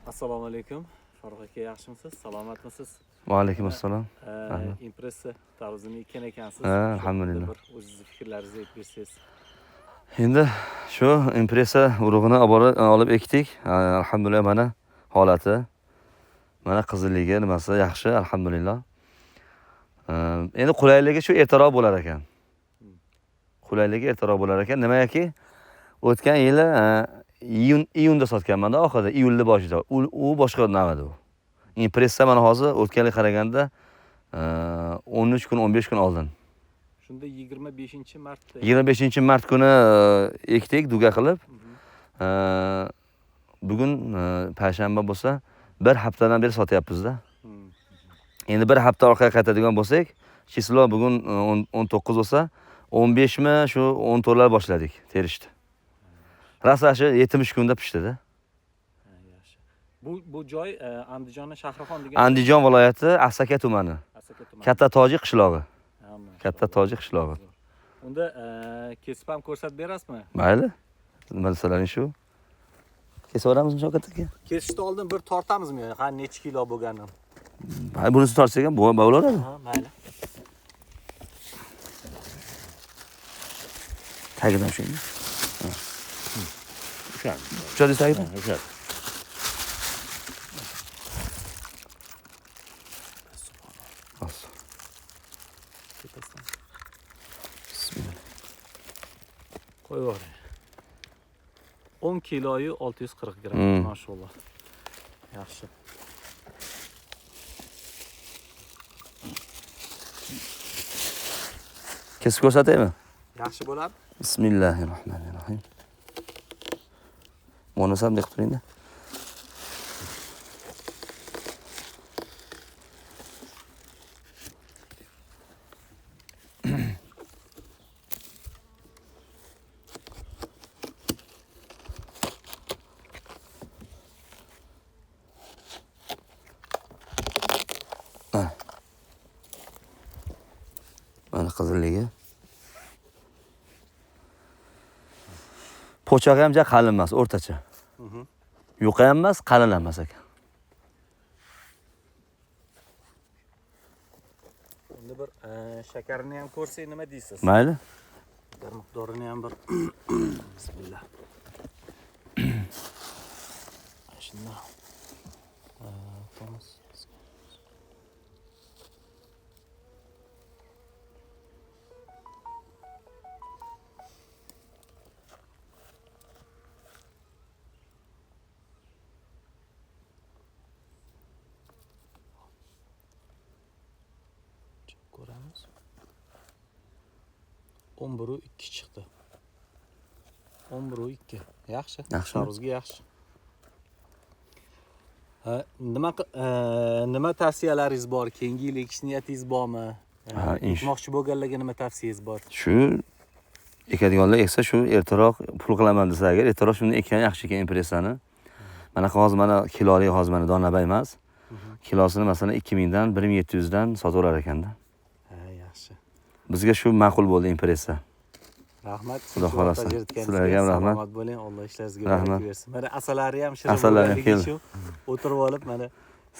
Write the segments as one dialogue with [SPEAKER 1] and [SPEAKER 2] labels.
[SPEAKER 1] Assalomu alaykum. Farruh aka, yaxshimisiz? Salomatmisiz?
[SPEAKER 2] Va alaykum assalom.
[SPEAKER 1] Impressa tarozini ekan ekansiz.
[SPEAKER 2] Alhamdulillah.
[SPEAKER 1] Bir o'zingizni fikrlaringizni aytib bersangiz.
[SPEAKER 2] Endi shu impressa urug'ini olib ekdik. Alhamdulillah mana holati. Mana qizilligi nimasi yaxshi, alhamdulillah. Endi qulayligi shu ertaroq bo'lar ekan. Qulayligi ertaroq bo'lar ekan. Nimaki o'tgan yili iyunda sotganman-da, oxirida iyulning boshida. U boshqa navadi u. Impressa mana hozir o'tgan yil qaraganda 13 kun, 15 kun oldin.
[SPEAKER 1] Shunda 25-martda.
[SPEAKER 2] 25-mart kuni ekdik duga qilib. Bugun payshanba bo'lsa, bir haftadan beri sotyapmiz-da. Endi bir hafta orqaga qaytadigan bo'lsak, chislo bugun 19 bo'lsa, 15 mi shu 14 lar boshladik terishdi. Rasashi 70 kunda pishdi-da.
[SPEAKER 1] Yaxshi. Bu joy Andijonning Shahrixon degan.
[SPEAKER 2] Andijon viloyati Asaka tumani. Katta Tojik qishlog'i. Katta Tojik qishlog'i.
[SPEAKER 1] Unda kesib ham ko'rsatib berasizmi?
[SPEAKER 2] Mayli. Masalaning shu. Kesib olamizmi Shavkat aka?
[SPEAKER 1] Kesishdan oldin bir tortamizmi? Ha, necha kilo bo'lganini?
[SPEAKER 2] Hay, bunisi tortsak ham bo'laveradi.
[SPEAKER 1] Ha, mayli.
[SPEAKER 2] Tagidan shunga. Ushadi tagidan.
[SPEAKER 1] Ushadi.
[SPEAKER 2] Bismillah.
[SPEAKER 1] Qo'yavering. 10 kiloyu 640 gram, maşallah. Yaxshi.
[SPEAKER 2] Kesib ko'rsataymi?
[SPEAKER 1] Yaxshi bo'ladi.
[SPEAKER 2] Bismillahirrohmanirrohim. Monasam deb turing-da. Mana qizilligi. Po'chag'i ham ja qalin emas, o'rtacha. Yuqa ham emas, qalin ham emas ekan.
[SPEAKER 1] Endi bir shakarini ham ko'rsak nima deysiz?
[SPEAKER 2] Mayli.
[SPEAKER 1] Bir miqdorini ham bir bismillah. Shunda Thomas ko'ramiz. 11:2 chiqdi. 11:2. Yaxshi. Tarozga yaxshi. Nima tavsiyalaringiz bor? Keyingi yil ekish niyatingiz bormi? Ekmoqchi bo'lganlarga nima tavsiyangiz bor?
[SPEAKER 2] Shu ekadiganlar eksa shu ertaroq pul qilaman desa agar, ertaroq shuni ekkan yaxshi ekan impressani. Mana hozir mana kilolik hozir mana donabay emas. Kilosini masalan 2000 dan 1700 dan sotaverar ekanda.
[SPEAKER 1] Yaxshi.
[SPEAKER 2] Bizga shu ma'qul bo'ldi impressa.
[SPEAKER 1] Rahmat.
[SPEAKER 2] Xudo xolasa. Sizlarga ham rahmat.
[SPEAKER 1] Salomat bo'ling. Alloh ishlaringizga barakah bersin. Mana asalari ham shirin
[SPEAKER 2] Asalari
[SPEAKER 1] bo'lganligi shu. O'tirib olib mana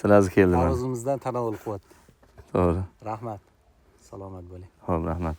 [SPEAKER 2] Sizlarga keldim.
[SPEAKER 1] tarozimizdan tanovul qilyapti.
[SPEAKER 2] To'g'ri.
[SPEAKER 1] Rahmat. Salomat bo'ling.
[SPEAKER 2] Xo'p, rahmat.